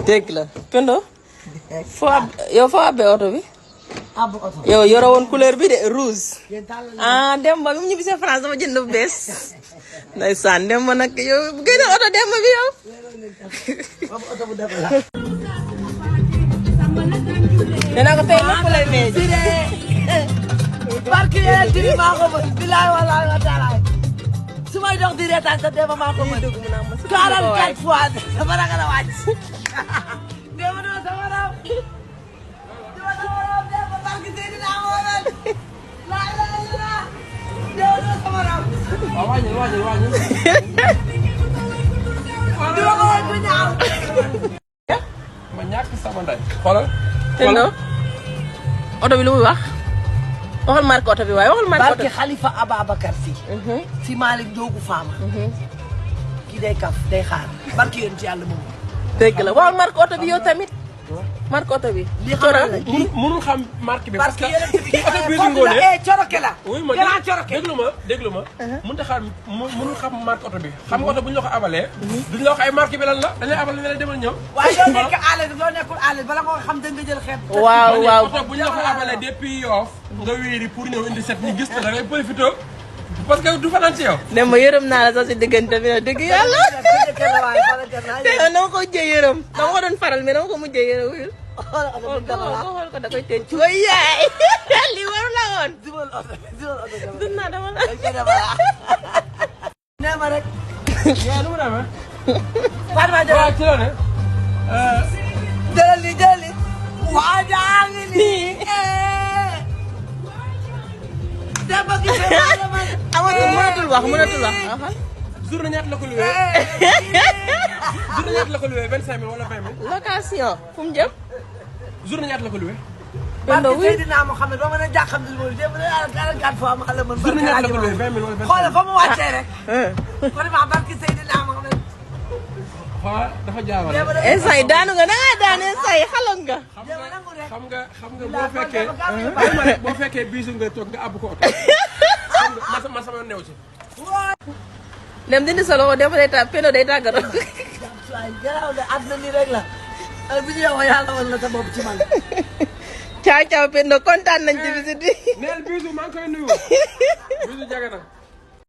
dégg la Pendo yow foo abbee oto bi yow yore woon couleur bi de rouge ah Demba bi mu ñibbisee France dafa jënd bu bees ndeysaan Demba nag yow génne oto Demba bi yow nee naa ko tey lépp lay meej barki yéen di maa ko mën bilaay walaay wa taalaay su may dox di reetaan sa Demba maa ko mën 44 fois dama ragal a wàcc Demba doo sama raw Demba barki Seydina Mohamed laa ilaaha illallaah Demba doo sama raw waaw wàññil Demba ko woon bu ñaaw ma ñàkk sama ndey xoolal Pendo oto bi lu muy wax waxal marque oto bi waaye waxal marque oto barki Khalifa Ababacar si Malick Ndiogu Fama kii day kaf day xaar barki yéen ci yàlla moom dégg la waxal marque oto bi yow tamit marque oto bi li xam la mënul xam marque bi parce que oto bi foofu la coroke la oui ma déglu ma mënut a xam mënul xam marque oto bi xam nga oto bu ñu la ko abalee duñ la wax ay marque bi lan la dañuy abal ne la demal ñëw waaye doo nekk à l'aise doo nekkul à l'aise bala nga xam da nga jël xeet waaw waaw oto bu ñu la ko abalee depuis Yoff nga wéeri pour ñëw indi set ñu gis te da ngay profité parce que du fanaan ci yow dem ba yërëm naa la sax si diggante bi nag dëgg yàlla te yow na ma ko mujjee yërëm dama ko doon faral mais dama ko mujjee yërëm wuyul xool ko da koy teen ci way yaay lii waru la woon dun naa dama la nee ma rek yaa nu mu demee Fatma waaw ci la ne jëlal li waa jaa ngi nii Demba gi amatul mënatul wax journée ñaata la ko luwee journée ñaata la ko luwee 25000 wala 20000 location fu mu jëm journée ñaata la ko luwee Pendo barki wuy Seydina Mohamed ba mën a jàqam di loolu dem na 44 fois ma la mën journée ñaata la ko luwee 20000 wala 25000 xoolal fa mu wàccee rek vraiment barki Seydina Mohamed waaw dafa jaawale instant yi daanu nga dangaa daan instant yi xaloon nga xam nga boo fekkee bisu nga toog nga àbb ko oto xam nga man sama new ci dem dindi sa loxo dem day ta Pendo day tàggatoo waay garaaw de àdduna nii rek la bi ñu yow yàlla wal na sa bopp ci man ciao ciao Pendo kontaan nañ ci visite bi neel bisu maa ngi koy nuyu bisu jaga na